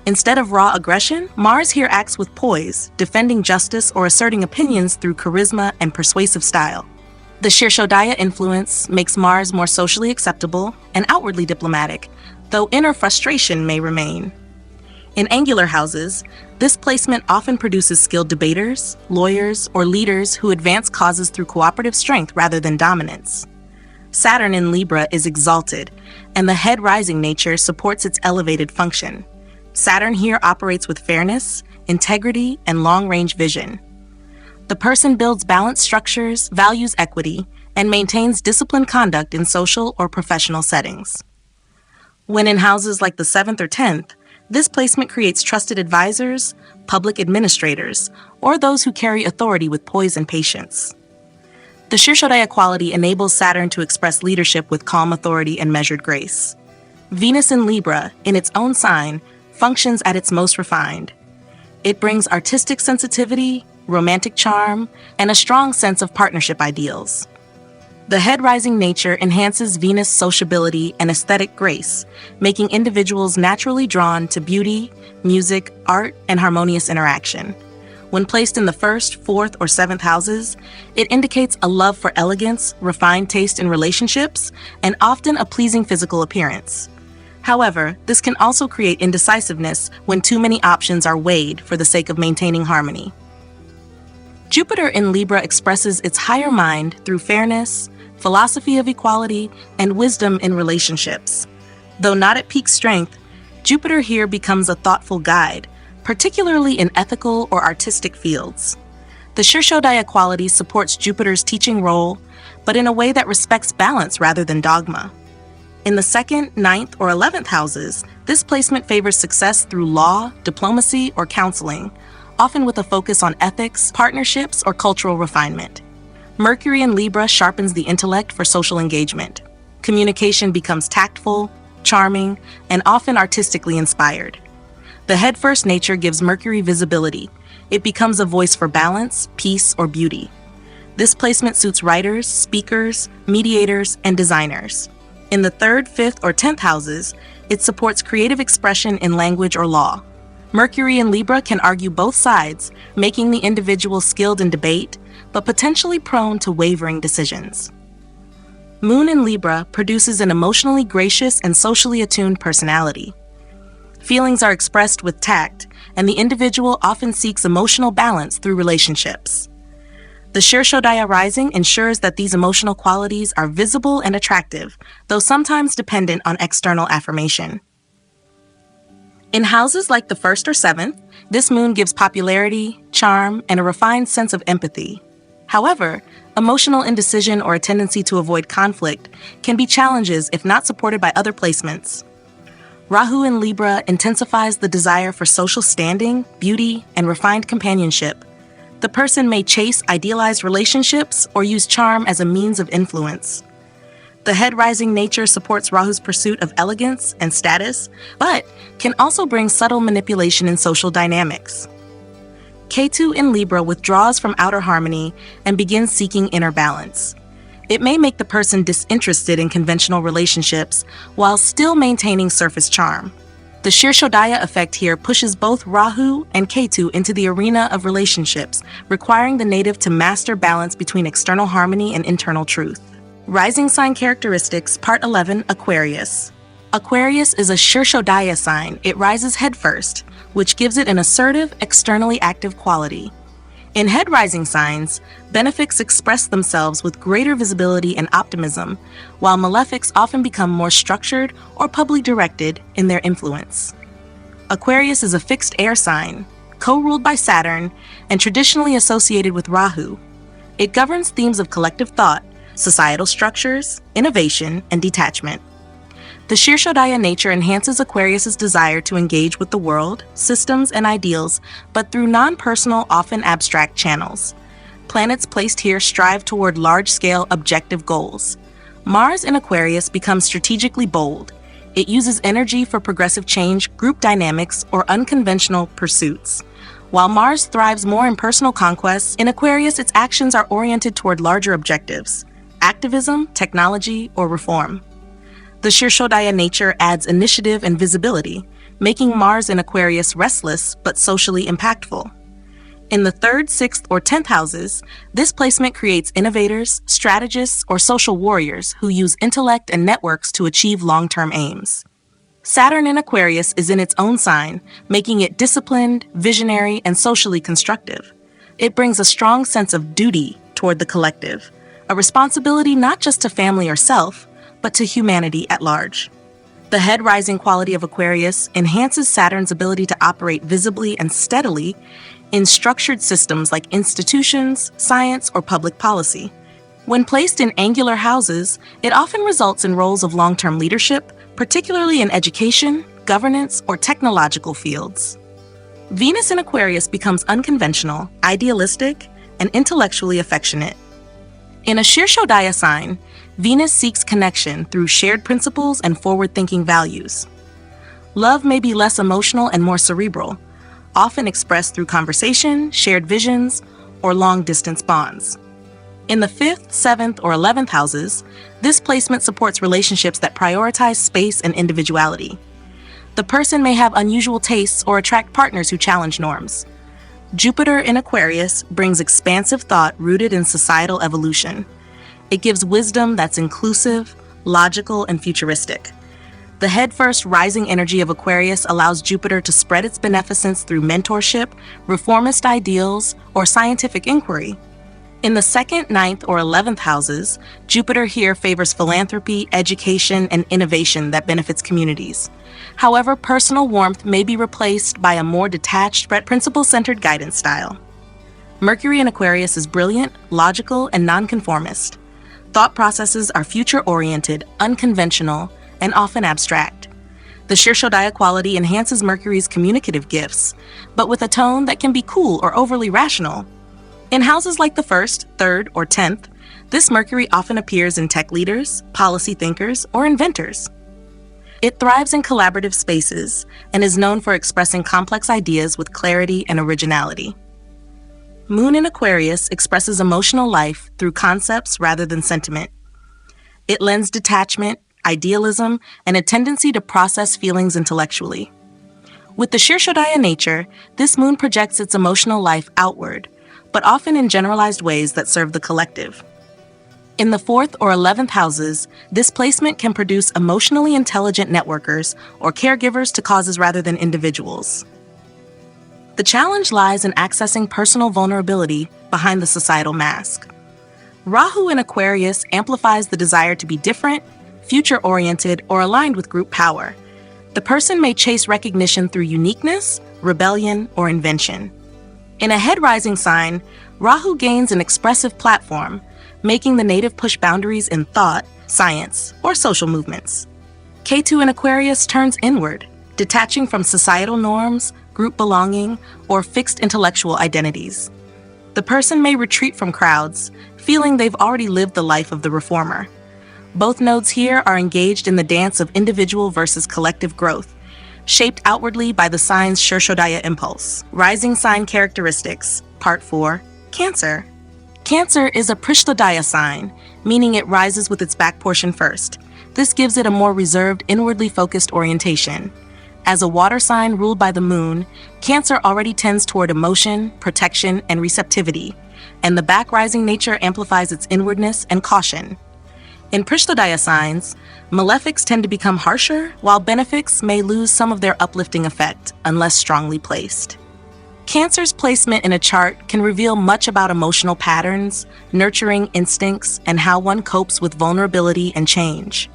Instead of raw aggression, Mars here acts with poise, defending justice or asserting opinions through charisma and persuasive style. The Shirodaya influence makes Mars more socially acceptable and outwardly diplomatic, though inner frustration may remain. In angular houses, this placement often produces skilled debaters, lawyers, or leaders who advance causes through cooperative strength rather than dominance. Saturn in Libra is exalted, and the head-rising nature supports its elevated function. Saturn here operates with fairness, integrity, and long-range vision. The person builds balanced structures, values equity, and maintains disciplined conduct in social or professional settings. When in houses like the 7th or 10th, this placement creates trusted advisors, public administrators, or those who carry authority with poise and patience. The Shirodaya quality enables Saturn to express leadership with calm authority and measured grace. Venus in Libra, in its own sign, functions at its most refined. It brings artistic sensitivity, romantic charm, and a strong sense of partnership ideals. The head-rising nature enhances Venus' sociability and aesthetic grace, making individuals naturally drawn to beauty, music, art, and harmonious interaction. When placed in the 1st, 4th, or 7th houses, it indicates a love for elegance, refined taste in relationships, and often a pleasing physical appearance. However, this can also create indecisiveness when too many options are weighed for the sake of maintaining harmony. Jupiter in Libra expresses its higher mind through fairness, philosophy of equality, and wisdom in relationships. Though not at peak strength, Jupiter here becomes a thoughtful guide, particularly in ethical or artistic fields. The Shirodaya quality supports Jupiter's teaching role, but in a way that respects balance rather than dogma. In the 2nd, 9th, or 11th houses, this placement favors success through law, diplomacy, or counseling, often with a focus on ethics, partnerships, or cultural refinement. Mercury in Libra sharpens the intellect for social engagement. Communication becomes tactful, charming, and often artistically inspired. The head-first nature gives Mercury visibility. It becomes a voice for balance, peace, or beauty. This placement suits writers, speakers, mediators, and designers. In the 3rd, 5th, or 10th houses, it supports creative expression in language or law. Mercury in Libra can argue both sides, making the individual skilled in debate, but potentially prone to wavering decisions. Moon in Libra produces an emotionally gracious and socially attuned personality. Feelings are expressed with tact, and the individual often seeks emotional balance through relationships. The Shirodaya rising ensures that these emotional qualities are visible and attractive, though sometimes dependent on external affirmation. In houses like the 1st or 7th, this moon gives popularity, charm, and a refined sense of empathy. However, emotional indecision or a tendency to avoid conflict can be challenges if not supported by other placements. Rahu in Libra intensifies the desire for social standing, beauty, and refined companionship. The person may chase idealized relationships or use charm as a means of influence. The head-rising nature supports Rahu's pursuit of elegance and status, but can also bring subtle manipulation in social dynamics. Ketu in Libra withdraws from outer harmony and begins seeking inner balance. It may make the person disinterested in conventional relationships while still maintaining surface charm. The Shirodaya effect here pushes both Rahu and Ketu into the arena of relationships, requiring the native to master balance between external harmony and internal truth. Rising sign characteristics, Part 11, Aquarius. Aquarius is a Shirodaya sign. It rises headfirst, which gives it an assertive, externally active quality. In head-rising signs, benefics express themselves with greater visibility and optimism, while malefics often become more structured or publicly directed in their influence. Aquarius is a fixed air sign, co-ruled by Saturn, and traditionally associated with Rahu. It governs themes of collective thought, societal structures, innovation, and detachment. The Shirodaya nature enhances Aquarius's desire to engage with the world, systems, and ideals, but through non-personal, often abstract channels. Planets placed here strive toward large-scale, objective goals. Mars in Aquarius becomes strategically bold. It uses energy for progressive change, group dynamics, or unconventional pursuits. While Mars thrives more in personal conquests, in Aquarius its actions are oriented toward larger objectives: activism, technology, or reform. The Shirodaya nature adds initiative and visibility, making Mars in Aquarius restless but socially impactful. In the 3rd, 6th, or 10th houses, this placement creates innovators, strategists, or social warriors who use intellect and networks to achieve long-term aims. Saturn in Aquarius is in its own sign, making it disciplined, visionary, and socially constructive. It brings a strong sense of duty toward the collective, a responsibility not just to family or self, but to humanity at large. The head-rising quality of Aquarius enhances Saturn's ability to operate visibly and steadily in structured systems like institutions, science, or public policy. When placed in angular houses, it often results in roles of long-term leadership, particularly in education, governance, or technological fields. Venus in Aquarius becomes unconventional, idealistic, and intellectually affectionate. In a Shirodaya sign, Venus seeks connection through shared principles and forward-thinking values. Love may be less emotional and more cerebral, often expressed through conversation, shared visions, or long-distance bonds. In the 5th, 7th, or 11th houses, this placement supports relationships that prioritize space and individuality. The person may have unusual tastes or attract partners who challenge norms. Jupiter in Aquarius brings expansive thought rooted in societal evolution. It gives wisdom that's inclusive, logical, and futuristic. The head-first rising energy of Aquarius allows Jupiter to spread its beneficence through mentorship, reformist ideals, or scientific inquiry. In the 2nd, 9th, or 11th houses, Jupiter here favors philanthropy, education, and innovation that benefits communities. However, personal warmth may be replaced by a more detached but principle-centered guidance style. Mercury in Aquarius is brilliant, logical, and nonconformist. Thought processes are future-oriented, unconventional, and often abstract. The Shirodaya quality enhances Mercury's communicative gifts, but with a tone that can be cool or overly rational. In houses like the 1st, 3rd, or 10th, this Mercury often appears in tech leaders, policy thinkers, or inventors. It thrives in collaborative spaces and is known for expressing complex ideas with clarity and originality. Moon in Aquarius expresses emotional life through concepts rather than sentiment. It lends detachment, idealism, and a tendency to process feelings intellectually. With the Shirodaya nature, this moon projects its emotional life outward, but often in generalized ways that serve the collective. In the 4th or 11th houses, this placement can produce emotionally intelligent networkers or caregivers to causes rather than individuals. The challenge lies in accessing personal vulnerability behind the societal mask. Rahu in Aquarius amplifies the desire to be different, future-oriented, or aligned with group power. The person may chase recognition through uniqueness, rebellion, or invention. In a head-rising sign, Rahu gains an expressive platform, making the native push boundaries in thought, science, or social movements. Ketu in Aquarius turns inward, detaching from societal norms, group belonging, or fixed intellectual identities. The person may retreat from crowds, feeling they've already lived the life of the reformer. Both nodes here are engaged in the dance of individual versus collective growth, shaped outwardly by the sign's Shirodaya impulse. Rising sign characteristics, Part 4, Cancer. Cancer is a Prishtodaya sign, meaning it rises with its back portion first. This gives it a more reserved, inwardly focused orientation. As a water sign ruled by the moon, Cancer already tends toward emotion, protection, and receptivity, and the back-rising nature amplifies its inwardness and caution. In Prishtodaya signs, malefics tend to become harsher, while benefics may lose some of their uplifting effect unless strongly placed. Cancer's placement in a chart can reveal much about emotional patterns, nurturing instincts, and how one copes with vulnerability and change.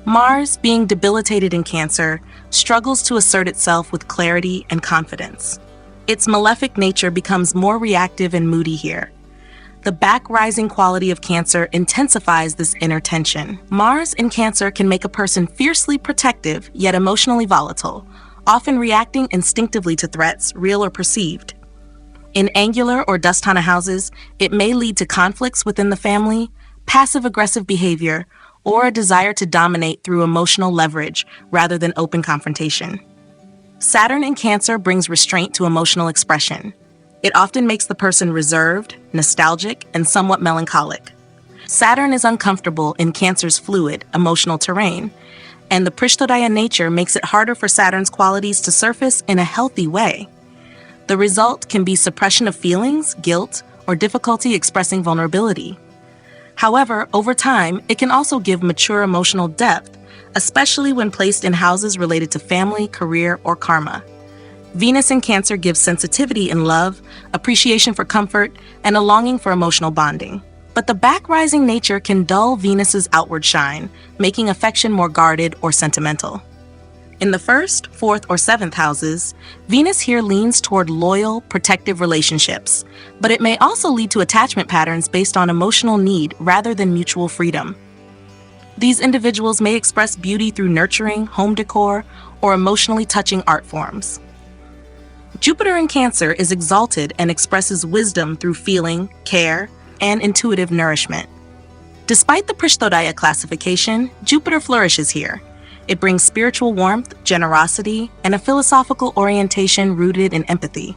Mars, being debilitated in Cancer, struggles to assert itself with clarity and confidence. Its malefic nature becomes more reactive and moody here. The back-rising quality of Cancer intensifies this inner tension. Mars in Cancer can make a person fiercely protective yet emotionally volatile, often reacting instinctively to threats, real or perceived. In angular or dusthana houses, it may lead to conflicts within the family, passive-aggressive behavior, or a desire to dominate through emotional leverage rather than open confrontation. Saturn in Cancer brings restraint to emotional expression. It often makes the person reserved, nostalgic, and somewhat melancholic. Saturn is uncomfortable in Cancer's fluid, emotional terrain, and the Prishtodaya nature makes it harder for Saturn's qualities to surface in a healthy way. The result can be suppression of feelings, guilt, or difficulty expressing vulnerability. However, over time, it can also give mature emotional depth, especially when placed in houses related to family, career, or karma. Venus in Cancer gives sensitivity in love, appreciation for comfort, and a longing for emotional bonding. But the back-rising nature can dull Venus's outward shine, making affection more guarded or sentimental. In the 1st, 4th, or 7th houses, Venus here leans toward loyal, protective relationships, but it may also lead to attachment patterns based on emotional need rather than mutual freedom. These individuals may express beauty through nurturing, home decor, or emotionally touching art forms. Jupiter in Cancer is exalted and expresses wisdom through feeling, care, and intuitive nourishment. Despite the Prishtodaya classification, Jupiter flourishes here. It brings spiritual warmth, generosity, and a philosophical orientation rooted in empathy.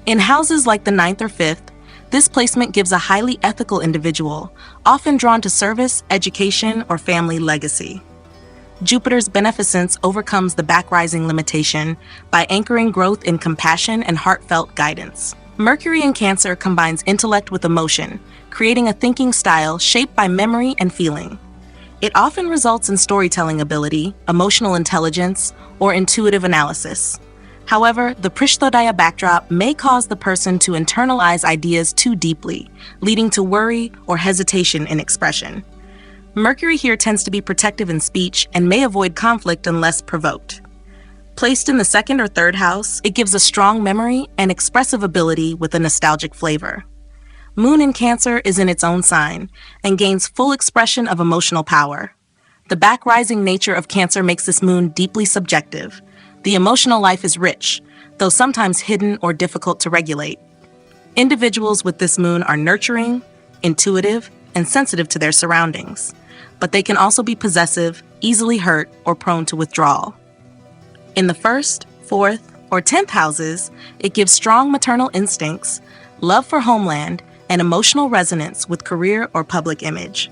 In houses like the 9th or 5th, this placement gives a highly ethical individual, often drawn to service, education, or family legacy. Jupiter's beneficence overcomes the back-rising limitation by anchoring growth in compassion and heartfelt guidance. Mercury in Cancer combines intellect with emotion, creating a thinking style shaped by memory and feeling. It often results in storytelling ability, emotional intelligence, or intuitive analysis. However, the Prishtodaya backdrop may cause the person to internalize ideas too deeply, leading to worry or hesitation in expression. Mercury here tends to be protective in speech and may avoid conflict unless provoked. Placed in the 2nd or 3rd house, it gives a strong memory and expressive ability with a nostalgic flavor. Moon in Cancer is in its own sign and gains full expression of emotional power. The back-rising nature of Cancer makes this moon deeply subjective. The emotional life is rich, though sometimes hidden or difficult to regulate. Individuals with this moon are nurturing, intuitive, and sensitive to their surroundings, but they can also be possessive, easily hurt, or prone to withdrawal. In the 1st, 4th, or 10th houses, it gives strong maternal instincts, love for homeland, and emotional resonance with career or public image.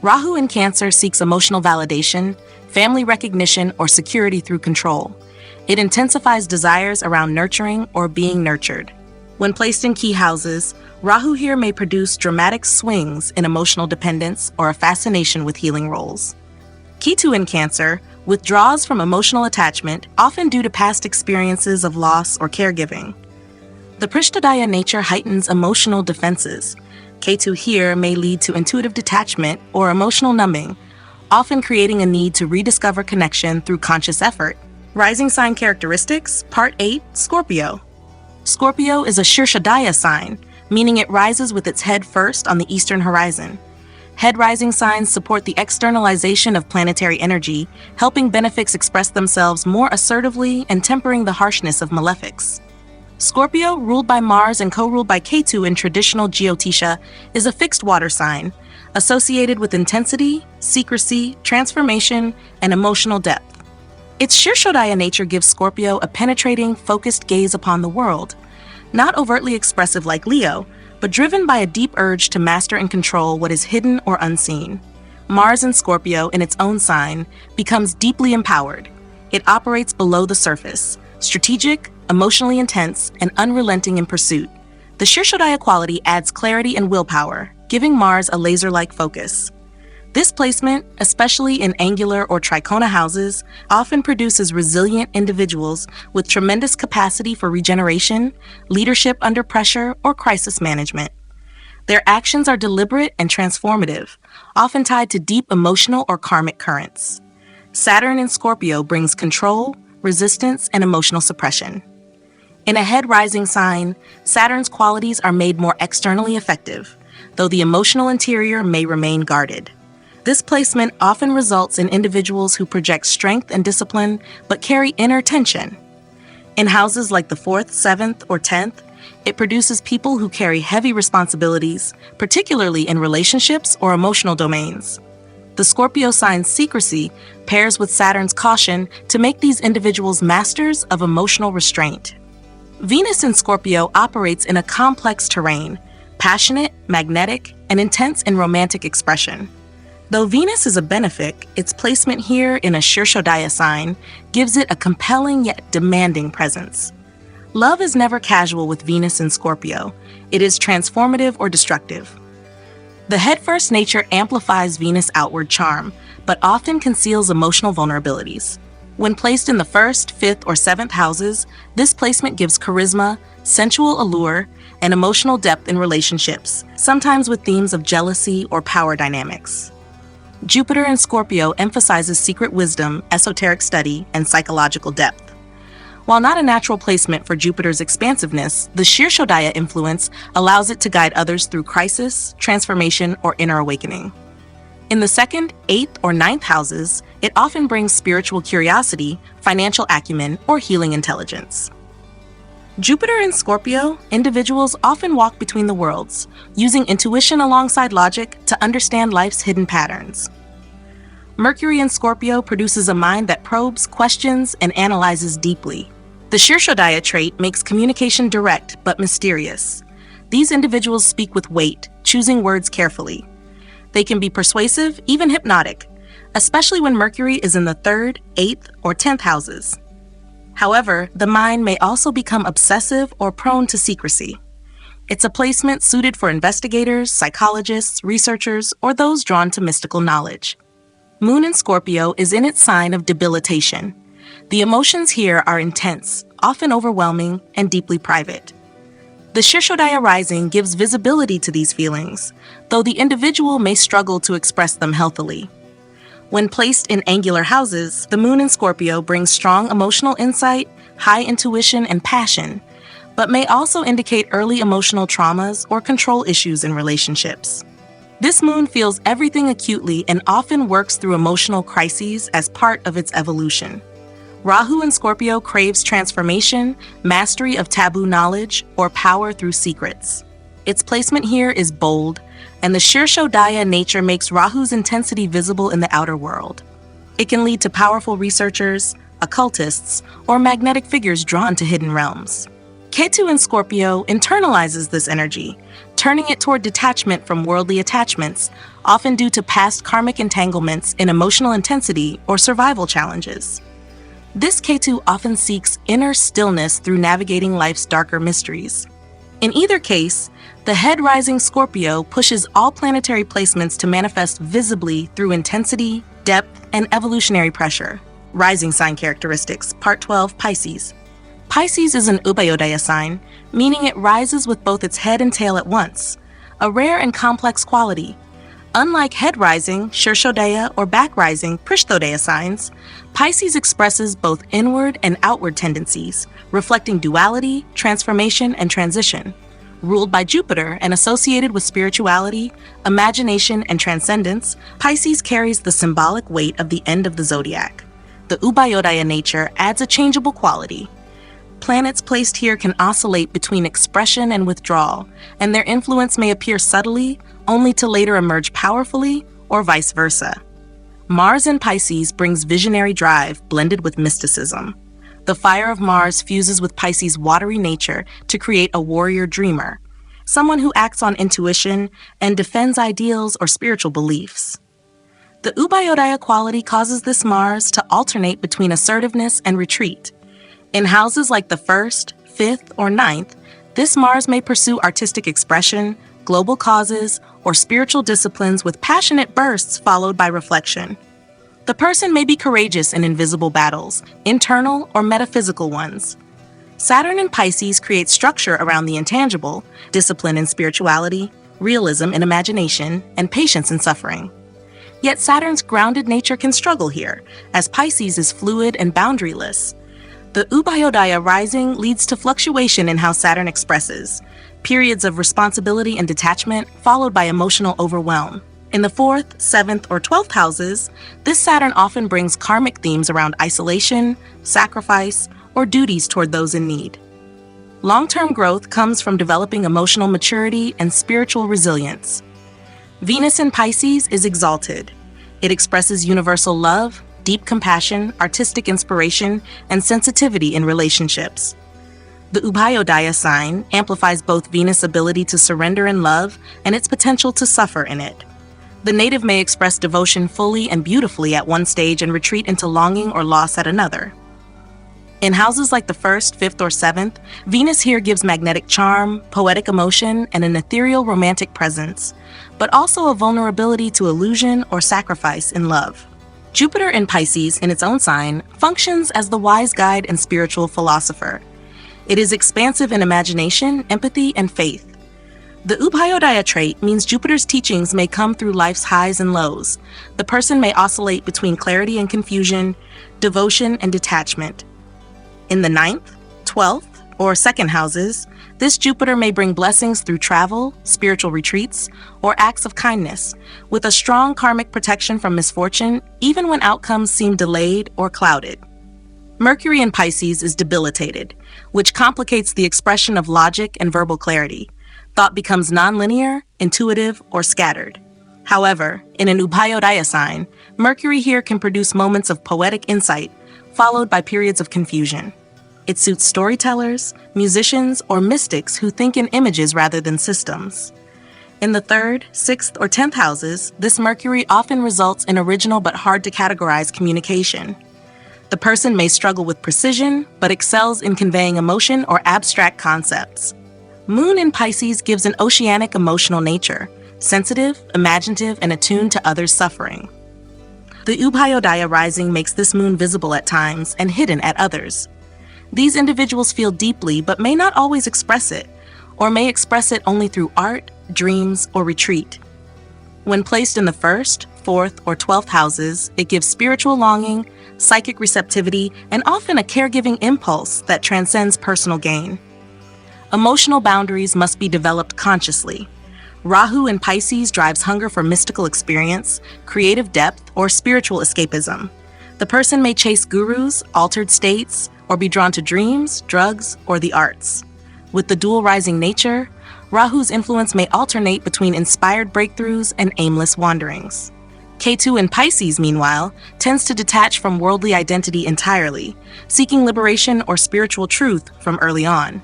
Rahu in Cancer seeks emotional validation, family recognition, or security through control. It intensifies desires around nurturing or being nurtured. When placed in key houses, Rahu here may produce dramatic swings in emotional dependence or a fascination with healing roles. Ketu in Cancer withdraws from emotional attachment, often due to past experiences of loss or caregiving. The Prishtodaya nature heightens emotional defenses. Ketu here may lead to intuitive detachment or emotional numbing, often creating a need to rediscover connection through conscious effort. Rising sign characteristics, Part 8, Scorpio. Scorpio is a Shirodaya sign, meaning it rises with its head first on the eastern horizon. Head-rising signs support the externalization of planetary energy, helping benefics express themselves more assertively and tempering the harshness of malefics. Scorpio, ruled by Mars and co-ruled by Ketu in traditional Jyotisha, is a fixed water sign, associated with intensity, secrecy, transformation, and emotional depth. Its Shirodaya nature gives Scorpio a penetrating, focused gaze upon the world, not overtly expressive like Leo, but driven by a deep urge to master and control what is hidden or unseen. Mars in Scorpio, in its own sign, becomes deeply empowered. It operates below the surface, strategic, emotionally intense, and unrelenting in pursuit. The Shirodaya quality adds clarity and willpower, giving Mars a laser-like focus. This placement, especially in angular or trikona houses, often produces resilient individuals with tremendous capacity for regeneration, leadership under pressure, or crisis management. Their actions are deliberate and transformative, often tied to deep emotional or karmic currents. Saturn in Scorpio brings control, resistance, and emotional suppression. In a head-rising sign, Saturn's qualities are made more externally effective, though the emotional interior may remain guarded. This placement often results in individuals who project strength and discipline but carry inner tension. In houses like the 4th, 7th, or 10th, it produces people who carry heavy responsibilities, particularly in relationships or emotional domains. The Scorpio sign's secrecy pairs with Saturn's caution to make these individuals masters of emotional restraint. Venus in Scorpio operates in a complex terrain, passionate, magnetic, and intense in romantic expression. Though Venus is a benefic, its placement here in a Shirodaya sign gives it a compelling yet demanding presence. Love is never casual with Venus in Scorpio. It is transformative or destructive. The head-first nature amplifies Venus' outward charm, but often conceals emotional vulnerabilities. When placed in the 1st, 5th, or 7th houses, this placement gives charisma, sensual allure, and emotional depth in relationships, sometimes with themes of jealousy or power dynamics. Jupiter in Scorpio emphasizes secret wisdom, esoteric study, and psychological depth. While not a natural placement for Jupiter's expansiveness, the Shirodaya influence allows it to guide others through crisis, transformation, or inner awakening. In the 2nd, 8th, or 9th houses, it often brings spiritual curiosity, financial acumen, or healing intelligence. Jupiter in Scorpio, individuals often walk between the worlds, using intuition alongside logic to understand life's hidden patterns. Mercury in Scorpio produces a mind that probes, questions, and analyzes deeply. The Shirodaya trait makes communication direct but mysterious. These individuals speak with weight, choosing words carefully. They can be persuasive, even hypnotic, especially when Mercury is in the 3rd, 8th, or 10th houses. However, the mind may also become obsessive or prone to secrecy. It's a placement suited for investigators, psychologists, researchers, or those drawn to mystical knowledge. Moon in Scorpio is in its sign of debilitation. The emotions here are intense, often overwhelming, and deeply private. The Shirodaya rising gives visibility to these feelings, though the individual may struggle to express them healthily. When placed in angular houses, the moon in Scorpio brings strong emotional insight, high intuition, and passion, but may also indicate early emotional traumas or control issues in relationships. This moon feels everything acutely and often works through emotional crises as part of its evolution. Rahu in Scorpio craves transformation, mastery of taboo knowledge, or power through secrets. Its placement here is bold, and the Shirodaya nature makes Rahu's intensity visible in the outer world. It can lead to powerful researchers, occultists, or magnetic figures drawn to hidden realms. Ketu in Scorpio internalizes this energy, turning it toward detachment from worldly attachments, often due to past karmic entanglements in emotional intensity or survival challenges. This Ketu often seeks inner stillness through navigating life's darker mysteries. In either case, the head-rising Scorpio pushes all planetary placements to manifest visibly through intensity, depth, and evolutionary pressure. Rising sign characteristics, Part 12, Pisces. Pisces is an Ubhayodaya sign, meaning it rises with both its head and tail at once, a rare and complex quality. Unlike head rising, Shirodaya, or back rising, Prishtodaya signs, Pisces expresses both inward and outward tendencies, reflecting duality, transformation, and transition. Ruled by Jupiter and associated with spirituality, imagination, and transcendence, Pisces carries the symbolic weight of the end of the zodiac. The Ubhayodaya nature adds a changeable quality. Planets placed here can oscillate between expression and withdrawal, and their influence may appear subtly, only to later emerge powerfully, or vice versa. Mars in Pisces brings visionary drive blended with mysticism. The fire of Mars fuses with Pisces' watery nature to create a warrior dreamer, someone who acts on intuition and defends ideals or spiritual beliefs. The Ubhayodaya quality causes this Mars to alternate between assertiveness and retreat. In houses like the 1st, 5th, or 9th, this Mars may pursue artistic expression, global causes, or spiritual disciplines with passionate bursts followed by reflection. The person may be courageous in invisible battles, internal or metaphysical ones. Saturn in Pisces creates structure around the intangible, discipline in spirituality, realism in imagination, and patience in suffering. Yet Saturn's grounded nature can struggle here, as Pisces is fluid and boundaryless. The Ubhayodaya rising leads to fluctuation in how Saturn expresses, periods of responsibility and detachment followed by emotional overwhelm. In the 4th, 7th, or 12th houses, this Saturn often brings karmic themes around isolation, sacrifice, or duties toward those in need. Long-term growth comes from developing emotional maturity and spiritual resilience. Venus in Pisces is exalted. It expresses universal love, deep compassion, artistic inspiration, and sensitivity in relationships. The Ubhayodaya sign amplifies both Venus' ability to surrender in love and its potential to suffer in it. The native may express devotion fully and beautifully at one stage and retreat into longing or loss at another. In houses like the 1st, 5th, or 7th, Venus here gives magnetic charm, poetic emotion, and an ethereal romantic presence, but also a vulnerability to illusion or sacrifice in love. Jupiter in Pisces, in its own sign, functions as the wise guide and spiritual philosopher. It is expansive in imagination, empathy, and faith. The Ubhayodaya trait means Jupiter's teachings may come through life's highs and lows. The person may oscillate between clarity and confusion, devotion and detachment. In the 9th, 12th, or 2nd houses, this Jupiter may bring blessings through travel, spiritual retreats, or acts of kindness, with a strong karmic protection from misfortune, even when outcomes seem delayed or clouded. Mercury in Pisces is debilitated, which complicates the expression of logic and verbal clarity. Thought becomes nonlinear, intuitive, or scattered. However, in an Ubhayodaya sign, Mercury here can produce moments of poetic insight, followed by periods of confusion. It suits storytellers, musicians, or mystics who think in images rather than systems. In the 3rd, 6th, or 10th houses, this Mercury often results in original but hard to categorize communication. The person may struggle with precision, but excels in conveying emotion or abstract concepts. Moon in Pisces gives an oceanic emotional nature, sensitive, imaginative, and attuned to others' suffering. The Ubhayodaya rising makes this moon visible at times and hidden at others. These individuals feel deeply but may not always express it, or may express it only through art, dreams, or retreat. When placed in the 1st, 4th, or 12th houses, it gives spiritual longing, psychic receptivity, and often a caregiving impulse that transcends personal gain. Emotional boundaries must be developed consciously. Rahu in Pisces drives hunger for mystical experience, creative depth, or spiritual escapism. The person may chase gurus, altered states, or be drawn to dreams, drugs, or the arts. With the dual rising nature, Rahu's influence may alternate between inspired breakthroughs and aimless wanderings. Ketu in Pisces, meanwhile, tends to detach from worldly identity entirely, seeking liberation or spiritual truth from early on.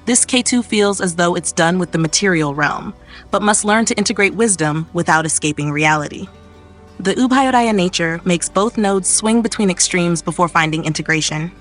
This Ketu feels as though it's done with the material realm, but must learn to integrate wisdom without escaping reality. The Ubhayodaya nature makes both nodes swing between extremes before finding integration.